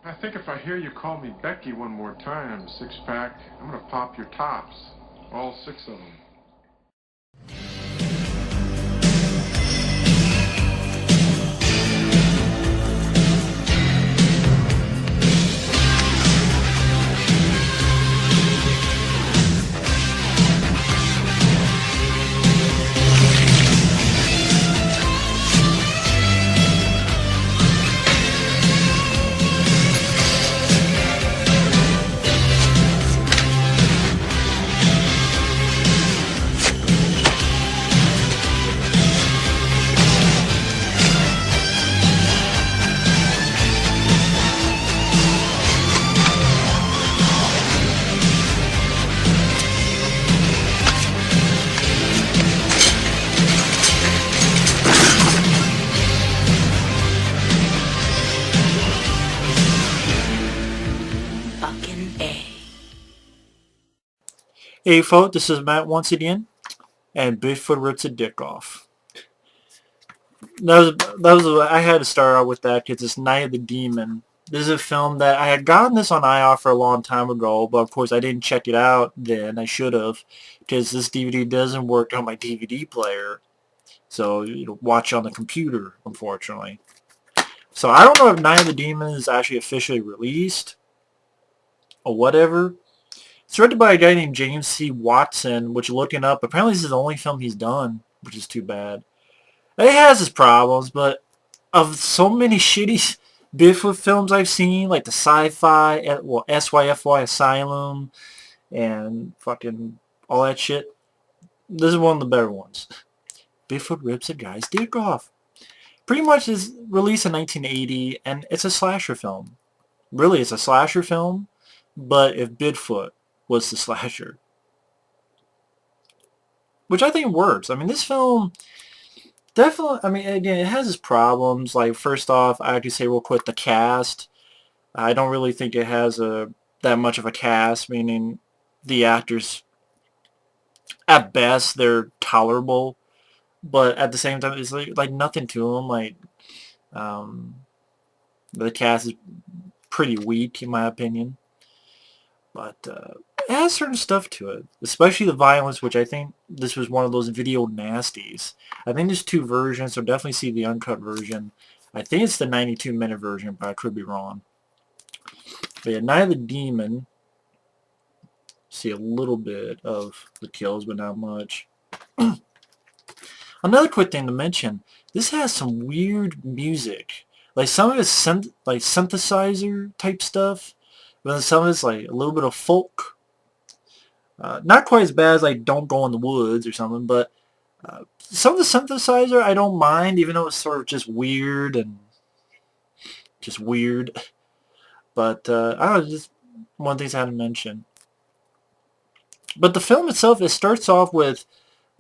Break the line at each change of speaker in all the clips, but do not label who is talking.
I think if I hear you call me Becky one more time, six-pack, I'm gonna pop your tops. All six of them.
Hey folks, this is Matt once again, and Bigfoot rips a dick off. I had to start out with that because it's Night of the Demon. This is a film that I had gotten this on IR for a long time ago, but of course I didn't check it out then. I should have, because this DVD doesn't work on my DVD player, so watch on the computer, unfortunately. So I don't know if Night of the Demon is actually officially released or whatever. It's directed by a guy named James C. Watson, which looking up, apparently this is the only film he's done, which is too bad. It has its problems, but of so many shitty Bigfoot films I've seen, like the sci-fi, well, SYFY Asylum, and fucking all that shit, this is one of the better ones. Bigfoot rips a guy's dick off. Pretty much is released in 1980, and it's a slasher film. Really, it's a slasher film, but if Bigfoot was the slasher. Which I think works. I mean, this film definitely, I mean, again, it has its problems. Like, first off, I have to say real quick, the cast. I don't really think it has that much of a cast, meaning the actors, at best, they're tolerable. But at the same time, it's like nothing to them. Like, um, the cast is pretty weak, in my opinion. But it has certain stuff to it, especially the violence, which I think this was one of those video nasties. I think there's two versions, so definitely see the uncut version. I think it's the 92-minute version, but I could be wrong. But yeah, Night of the Demon. See a little bit of the kills, but not much. Another quick thing to mention, this has some weird music. Like some of it's like synthesizer type stuff, but then some of it's like a little bit of folk. Not quite as bad as like Don't Go in the Woods or something, but some of the synthesizer I don't mind, even though it's sort of just weird and just weird. But I don't know, just one thing I had to mention. But the film itself, it starts off with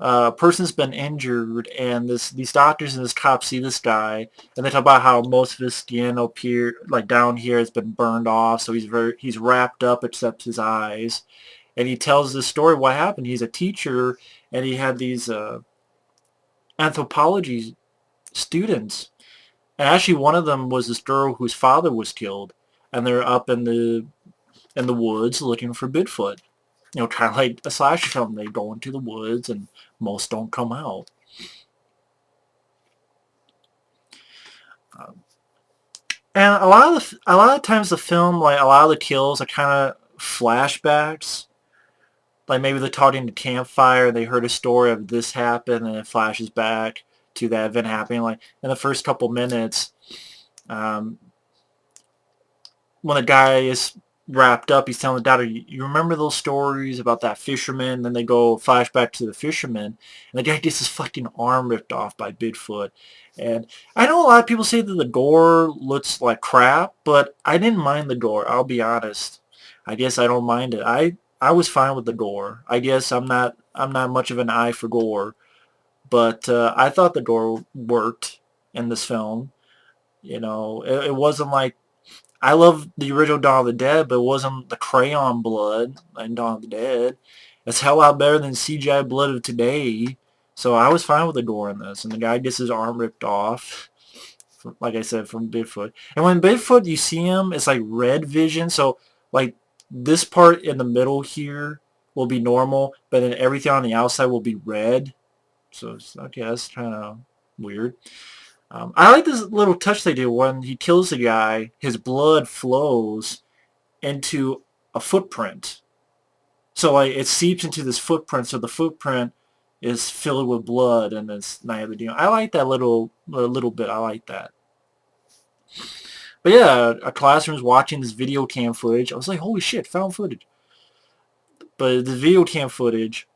a person's been injured, and these doctors and this cop see this guy, and they talk about how most of his skin up here, like down here, has been burned off, so he's wrapped up except his eyes. And he tells this story of what happened. He's a teacher, and he had these anthropology students. And actually, one of them was this girl whose father was killed, and they're up in the woods looking for Bigfoot. Kind of like a slasher film. They go into the woods, and most don't come out. And a lot of times the film, like a lot of the kills, are kind of flashbacks. Like maybe they're talking to campfire, they heard a story of this happened, and it flashes back to that event happening. Like in the first couple minutes, um, when the guy is wrapped up, he's telling the daughter, you remember those stories about that fisherman? And then they go flashback to the fisherman, and the guy gets his fucking arm ripped off by Bigfoot. And I know a lot of people say that the gore looks like crap, but I didn't mind the gore, I'll be honest. I guess I don't mind it. I was fine with the gore. I guess I'm not much of an eye for gore, but I thought the gore worked in this film. It wasn't like I love the original Dawn of the Dead, but it wasn't the crayon blood in Dawn of the Dead. It's hell lot better than CGI blood of today. So I was fine with the gore in this, and the guy gets his arm ripped off. like I said, from Bigfoot. And when Bigfoot, you see him, it's like red vision. So like this part in the middle here will be normal, but then everything on the outside will be red. So it's, okay, that's kind of weird. I like this little touch they do when he kills the guy. His blood flows into a footprint. So like it seeps into this footprint. So the footprint is filled with blood, and it's Night of the Demon. I like that little bit. I like that. But yeah, a classroom's watching this video cam footage. I was like, holy shit, found footage. But the video cam footage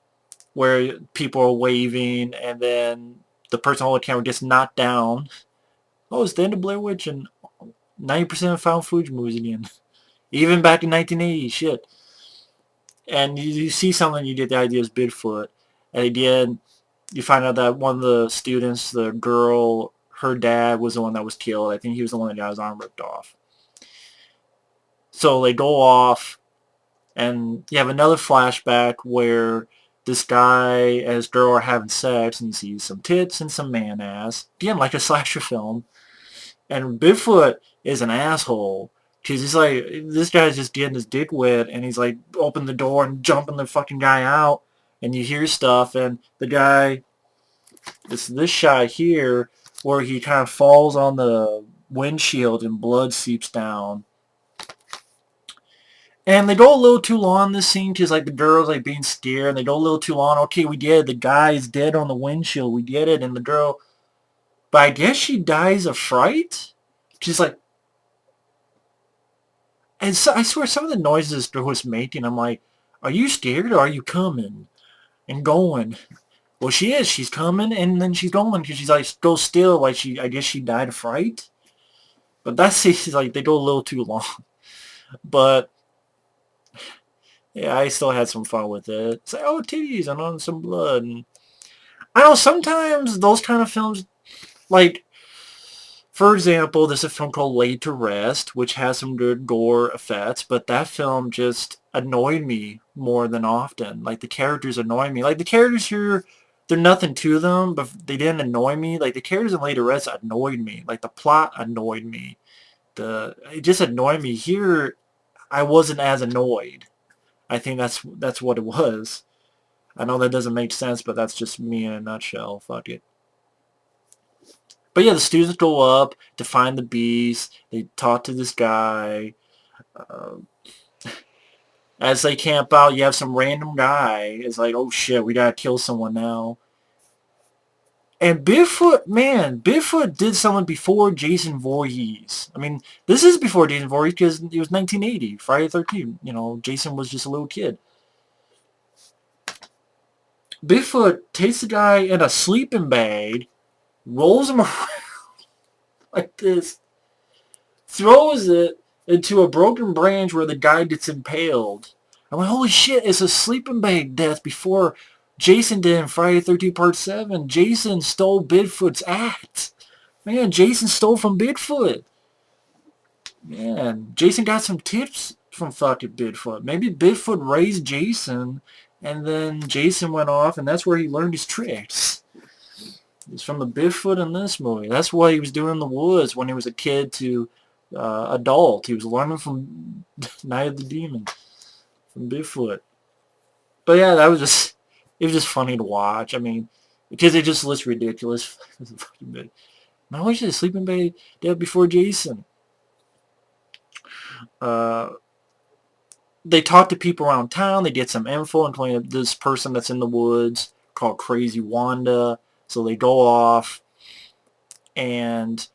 where people are waving, and then the person holding the camera gets knocked down. Oh, it's the end of Blair Witch, and 90% of found footage movies again. Even back in 1980, shit. And you see something, you get the idea is Bigfoot. And again, you find out that one of the students, the girl, her dad was the one that was killed. I think he was the one that got his arm ripped off. So they go off, and you have another flashback where this guy and his girl are having sex, and you see some tits and some man ass. Again, like a slasher film. And Bigfoot is an asshole. Because he's like, this guy's just getting his dick wet, and he's like, open the door and jumping the fucking guy out. And you hear stuff, and the guy, this shot here, where he kind of falls on the windshield and blood seeps down. And they go a little too long in this scene because like the girl's like being scared, and they go a little too long. Okay, we did it. The guy is dead on the windshield. We did it. And the girl, but I guess she dies of fright. She's like, and so, I swear some of the noises this girl was making, I'm like, are you scared or are you coming and going? Well, she is. She's coming and then she's going because she's like, go still. Like I guess she died of fright. But that's like, they go a little too long. But yeah, I still had some fun with it. It's like, oh, titties and on some blood. And I know sometimes those kind of films, like, for example, there's a film called Laid to Rest, which has some good gore effects, but that film just annoyed me more than often. Like, the characters annoy me. Like, the characters here, they're nothing to them, but they didn't annoy me. Like, the characters in Laid to Rest annoyed me. Like, the plot annoyed me. It just annoyed me. Here, I wasn't as annoyed. I think that's what it was. I know that doesn't make sense, but that's just me in a nutshell. Fuck it. But yeah, the students go up to find the beast. They talk to this guy. As they camp out, you have some random guy. It's like, oh shit, we gotta kill someone now. And Bigfoot, man, Bigfoot did something before Jason Voorhees. I mean, this is before Jason Voorhees because it was 1980, Friday the 13th. You know, Jason was just a little kid. Bigfoot takes the guy in a sleeping bag, rolls him around like this, throws it into a broken branch where the guy gets impaled. I'm like, holy shit, it's a sleeping bag death before Jason did in Friday the 13th Part 7. Jason stole Bigfoot's act. Man, Jason stole from Bigfoot. Man, Jason got some tips from fucking Bigfoot. Maybe Bigfoot raised Jason, and then Jason went off, and that's where he learned his tricks. It's from the Bigfoot in this movie. That's what he was doing in the woods when he was a kid to adult. He was learning from Night of the Demon, from Bigfoot. But yeah, it was just funny to watch. I mean, because it just looks ridiculous. Man, I wish the sleeping bag dead before Jason. They talk to people around town. They get some info, including this person that's in the woods called Crazy Wanda. So they go off, and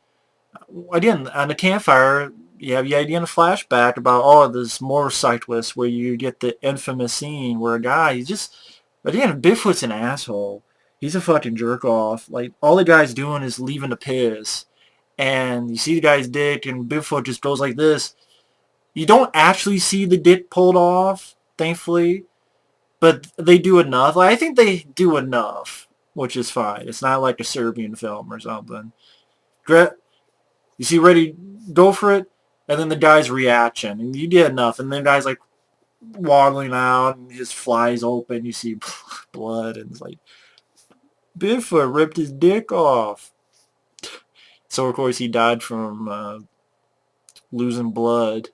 again, on the campfire, you have the idea in a flashback about, oh, this motorcyclist, where you get the infamous scene where a guy, again, Bigfoot's an asshole. He's a fucking jerk-off. Like, all the guy's doing is leaving the piss, and you see the guy's dick, and Bigfoot just goes like this. You don't actually see the dick pulled off, thankfully, but they do enough. Like, I think they do enough, which is fine. It's not like a Serbian film or something. You see, ready, go for it, and then the guy's reaction, and you did enough, and then the guy's like waddling out, and his flies open, you see blood, and it's like, Bigfoot ripped his dick off. So of course he died from losing blood.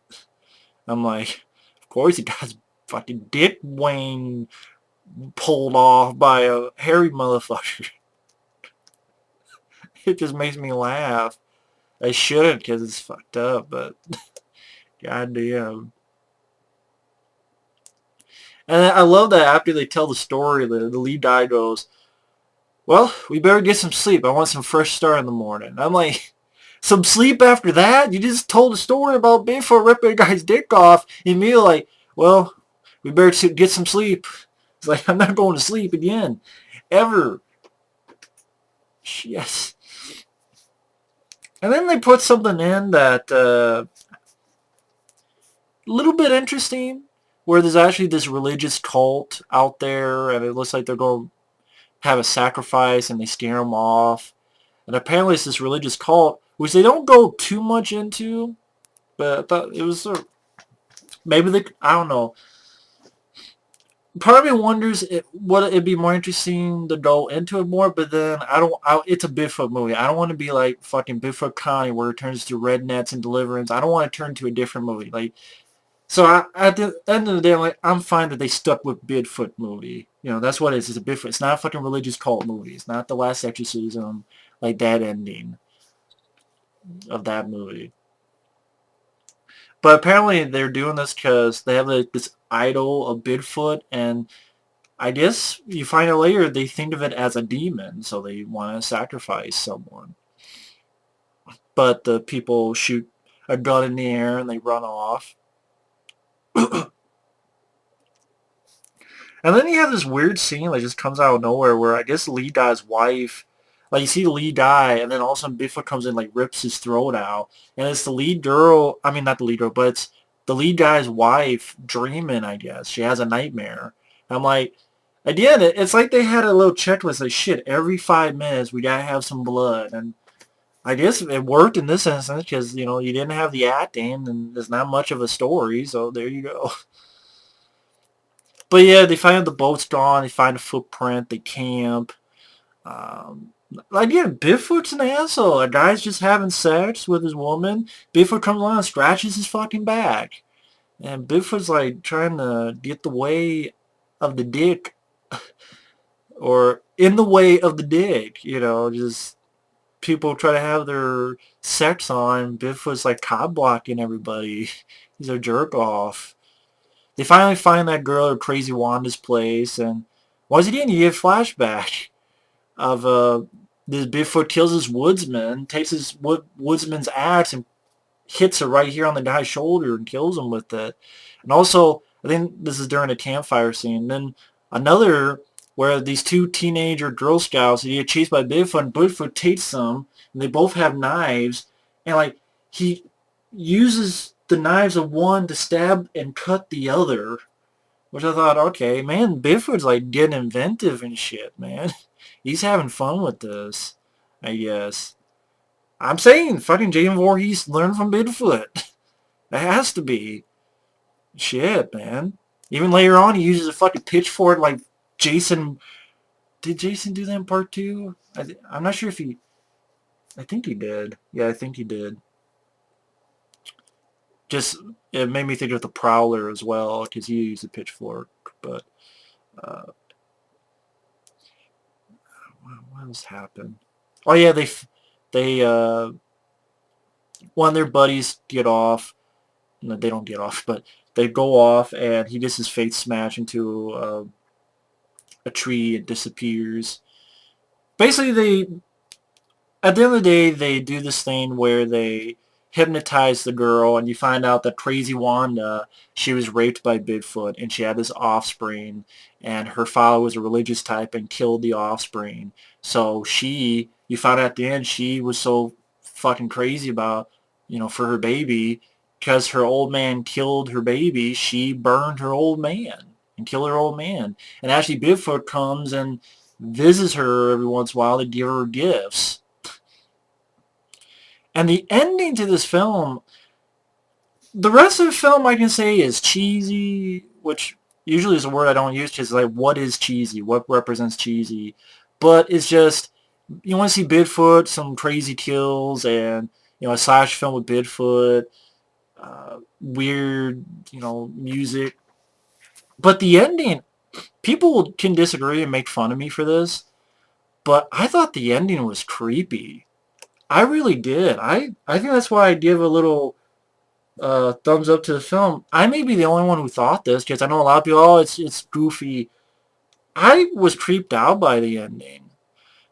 I'm like, of course he got his fucking dick wing pulled off by a hairy motherfucker. It just makes me laugh. I shouldn't because it's fucked up, but goddamn. And I love that after they tell the story, the lead guy goes, well, we better get some sleep. I want some fresh start in the morning. I'm like, some sleep after that? You just told a story about Bigfoot ripping a guy's dick off, and me like, well, we better get some sleep. It's like, I'm not going to sleep again. Ever. Yes. And then they put something in that a little bit interesting, where there's actually this religious cult out there, and it looks like they're going to have a sacrifice, and they scare them off. And apparently it's this religious cult, which they don't go too much into, but I thought it was maybe they, I don't know. Part of me wonders would it be more interesting to go into it more, but then it's a Bigfoot movie. I don't want to be like fucking Bigfoot County where it turns to Rednecks and Deliverance. I don't want to turn to a different movie. Like, so at the end of the day, I'm fine that they stuck with Bigfoot movie. You know, that's what it is. It's a Bigfoot. It's not a fucking religious cult movie. It's not The Last Exorcism, like that ending of that movie. But apparently they're doing this because they have this idol of Bigfoot, and I guess you find out later they think of it as a demon, so they want to sacrifice someone. But the people shoot a gun in the air and they run off. And then you have this weird scene that just comes out of nowhere where I guess Lee Dye's wife, like you see Lee Dye, and then all of a sudden Bigfoot comes in, like rips his throat out, and it's the lead girl. I mean, not the lead girl, but it's the lead guy's wife dreaming. I guess she has a nightmare. I'm like, again, it's like they had a little checklist like shit. Every 5 minutes we gotta have some blood, and I guess it worked in this instance because you know you didn't have the acting, and there's not much of a story, so there you go. But yeah, they find the boat's gone. They find a footprint. They camp. Um, Again, Bigfoot's an asshole. A guy's just having sex with his woman. Bigfoot comes along and scratches his fucking back. And Bigfoot's like trying to get the way of the dick. Or in the way of the dick. You know, just people try to have their sex on. Bigfoot's like cob blocking everybody. He's a jerk off. They finally find that girl at Crazy Wanda's place, and once again you get a flashback of this Bigfoot kills his woodsman, takes his woodsman's axe and hits it right here on the guy's shoulder and kills him with it. And also, I think this is during a campfire scene. Then another where these two teenager Girl Scouts they get chased by Bigfoot, and Bigfoot takes them, and they both have knives, and like he uses the knives of one to stab and cut the other, which I thought, okay, man, Bigfoot's like getting inventive and shit, man. He's having fun with this, I guess. I'm saying, fucking Jason Voorhees learned from Bigfoot. It has to be. Shit, man. Even later on, he uses a fucking pitchfork like Jason. Did Jason do that in part 2? I'm not sure if he... I think he did. Yeah, I think he did. Just, it made me think of the Prowler as well, because he used a pitchfork, but, what else happened? Oh yeah, one of their buddies get off, no, they don't get off, but they go off, and he gets his face smashed into, a tree, and disappears. Basically, at the end of the day, they do this thing where they hypnotize the girl, and you find out that Crazy Wanda, she was raped by Bigfoot, and she had this offspring, and her father was a religious type and killed the offspring. So you found out at the end, she was so fucking crazy about, you know, for her baby, because her old man killed her baby, she burned her old man and killed her old man. And actually Bigfoot comes and visits her every once in a while to give her gifts. And the ending to this film, the rest of the film I can say is cheesy, which usually is a word I don't use because like what is cheesy? What represents cheesy? But it's just, You want to see Bigfoot, some crazy kills, and a slash film with Bigfoot, weird, music. But the ending, people can disagree and make fun of me for this, but I thought the ending was creepy. I really did. I think that's why I give a little thumbs up to the film. I may be the only one who thought this, because I know a lot of people, oh, it's goofy. I was creeped out by the ending.